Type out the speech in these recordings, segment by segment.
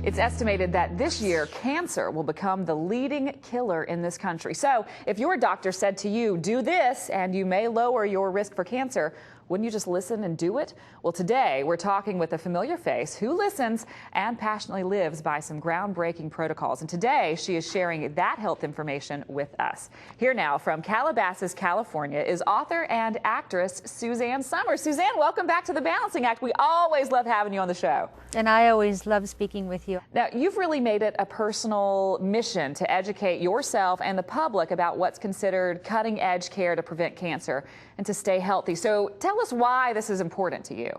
It's estimated that this year, cancer will become the leading killer in this country. So if your doctor said to you, do this and you may lower your risk for cancer, wouldn't you just listen and do it? Well, today we're talking with a familiar face who listens and passionately lives by some groundbreaking protocols. And today she is sharing that health information with us. Here now from Calabasas, California is author and actress Suzanne Somers. Suzanne, welcome back to The Balancing Act. We always love having you on the show. And I always love speaking with you. Now, you've really made it a personal mission to educate yourself and the public about what's considered cutting-edge care to prevent cancer and to stay healthy. So tell us why this is important to you.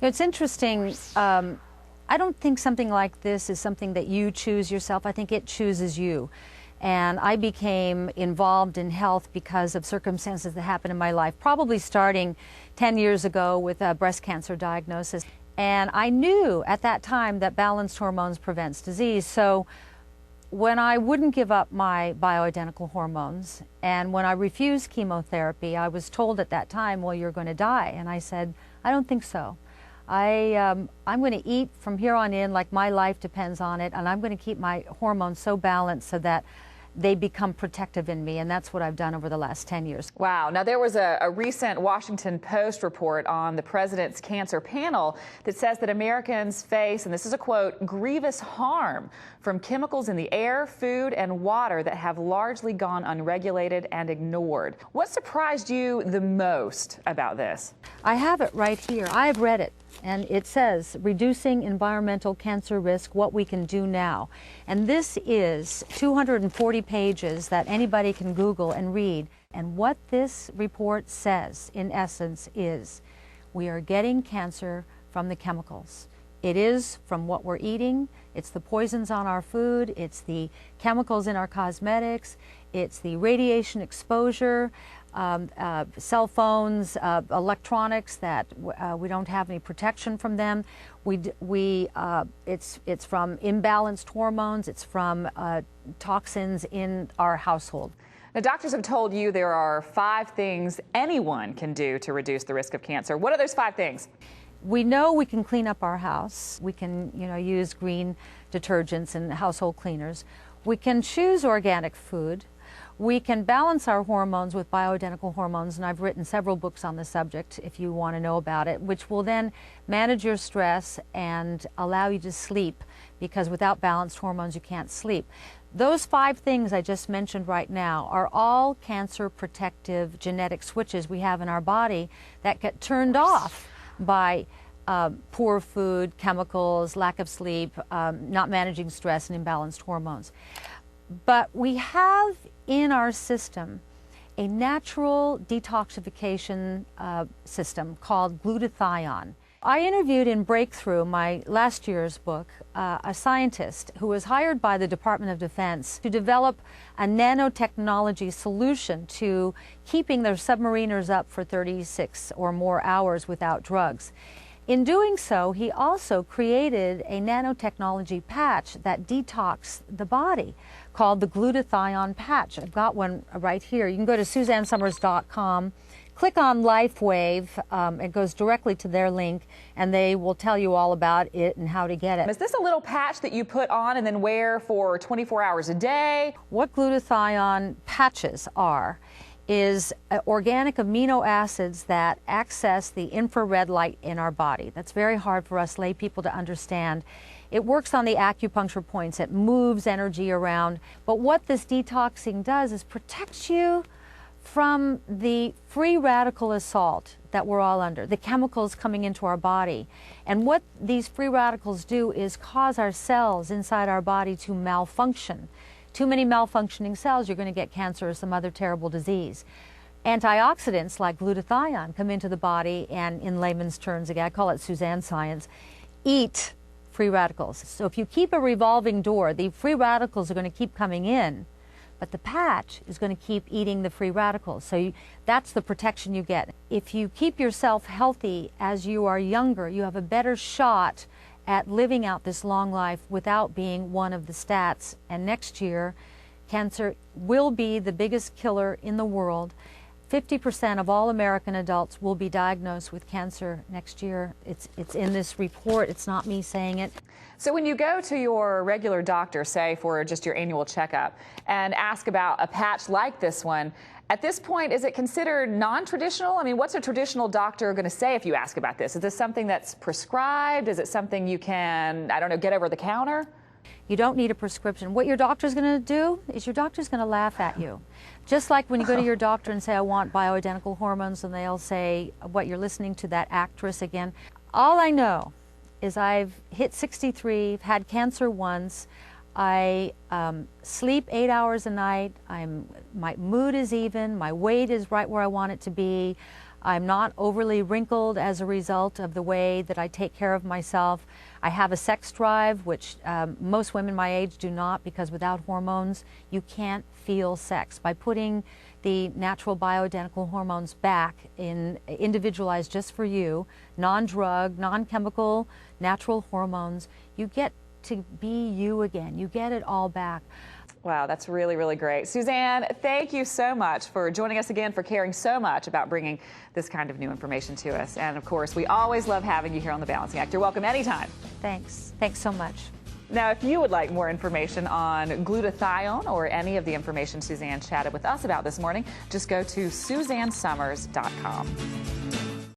It's interesting. I don't think something like this is something that you choose yourself. I think it chooses you. And I became involved in health because of circumstances that happened in my life, probably starting 10 years ago with a breast cancer diagnosis. And I knew at that time that balanced hormones prevents disease. So when I wouldn't give up my bioidentical hormones and when I refused chemotherapy, I was told at that time, well, you're going to die. And I said, I don't think so. I'm going to eat from here on in like my life depends on it, and I'm going to keep my hormones so balanced so that they become protective in me, and that's what I've done over the last 10 years. Wow. Now, there was a recent Washington Post report on the president's cancer panel that says that Americans face, and this is a quote, grievous harm from chemicals in the air, food, and water that have largely gone unregulated and ignored. What surprised you the most about this? I have it right here. I've read it. And it says, reducing environmental cancer risk, what we can do now. And this is 240 pages that anybody can Google and read. And what this report says, in essence, is we are getting cancer from the chemicals. It is from what we're eating, it's the poisons on our food, it's the chemicals in our cosmetics, it's the radiation exposure, cell phones, electronics that we don't have any protection from them. It's from imbalanced hormones, it's from toxins in our household. Now, doctors have told you there are 5 things anyone can do to reduce the risk of cancer. What are those 5 things? We know we can clean up our house. We can, use green detergents and household cleaners. We can choose organic food. We can balance our hormones with bioidentical hormones, and I've written several books on the subject if you want to know about it, which will then manage your stress and allow you to sleep, because without balanced hormones you can't sleep. Those 5 things I just mentioned right now are all cancer protective genetic switches we have in our body that get turned off by poor food, chemicals, lack of sleep, not managing stress, and imbalanced hormones. But we have in our system a natural detoxification system called glutathione. I interviewed in Breakthrough, my last year's book, a scientist who was hired by the Department of Defense to develop a nanotechnology solution to keeping their submariners up for 36 or more hours without drugs. In doing so, he also created a nanotechnology patch that detoxed the body called the glutathione patch. I've got one right here. You can go to SuzanneSomers.com, click on LifeWave. It goes directly to their link, and they will tell you all about it and how to get it. Is this a little patch that you put on and then wear for 24 hours a day? What glutathione patches are is organic amino acids that access the infrared light in our body. That's very hard for us lay people to understand. It works on the acupuncture points. It moves energy around. But what this detoxing does is protects you from the free radical assault that we're all under, the chemicals coming into our body. And what these free radicals do is cause our cells inside our body to malfunction. Too many malfunctioning cells, you're going to get cancer or some other terrible disease. Antioxidants like glutathione come into the body, and in layman's terms, again, I call it Suzanne science, eat free radicals. So if you keep a revolving door, the free radicals are going to keep coming in, but the patch is going to keep eating the free radicals. So that's the protection you get. If you keep yourself healthy as you are younger, you have a better shot at living out this long life without being one of the stats. And next year, cancer will be the biggest killer in the world. 50% of all American adults will be diagnosed with cancer next year. It's in this report. It's not me saying it. So when you go to your regular doctor, say for just your annual checkup, and ask about a patch like this one, at this point, is it considered non-traditional? I mean, what's a traditional doctor going to say if you ask about this? Is this something that's prescribed? Is it something you can, I don't know, get over the counter? You don't need a prescription. What your doctor's going to do is your doctor's going to laugh at you. Just like when you go to your doctor and say, I want bioidentical hormones, and they'll say, what, you're listening to that actress again. All I know is I've hit 63, had cancer once. I sleep 8 hours a night. My mood is even. My weight is right where I want it to be. I'm not overly wrinkled as a result of the way that I take care of myself. I have a sex drive, which most women my age do not, because without hormones, you can't feel sex. By putting the natural bioidentical hormones back in individualized just for you, non-drug, non-chemical, natural hormones, you get to be you again. You get it all back. Wow, that's really, really great. Suzanne, thank you so much for joining us again, for caring so much about bringing this kind of new information to us. And of course, we always love having you here on The Balancing Act. You're welcome anytime. Thanks. Thanks so much. Now, if you would like more information on glutathione or any of the information Suzanne chatted with us about this morning, just go to SuzanneSomers.com.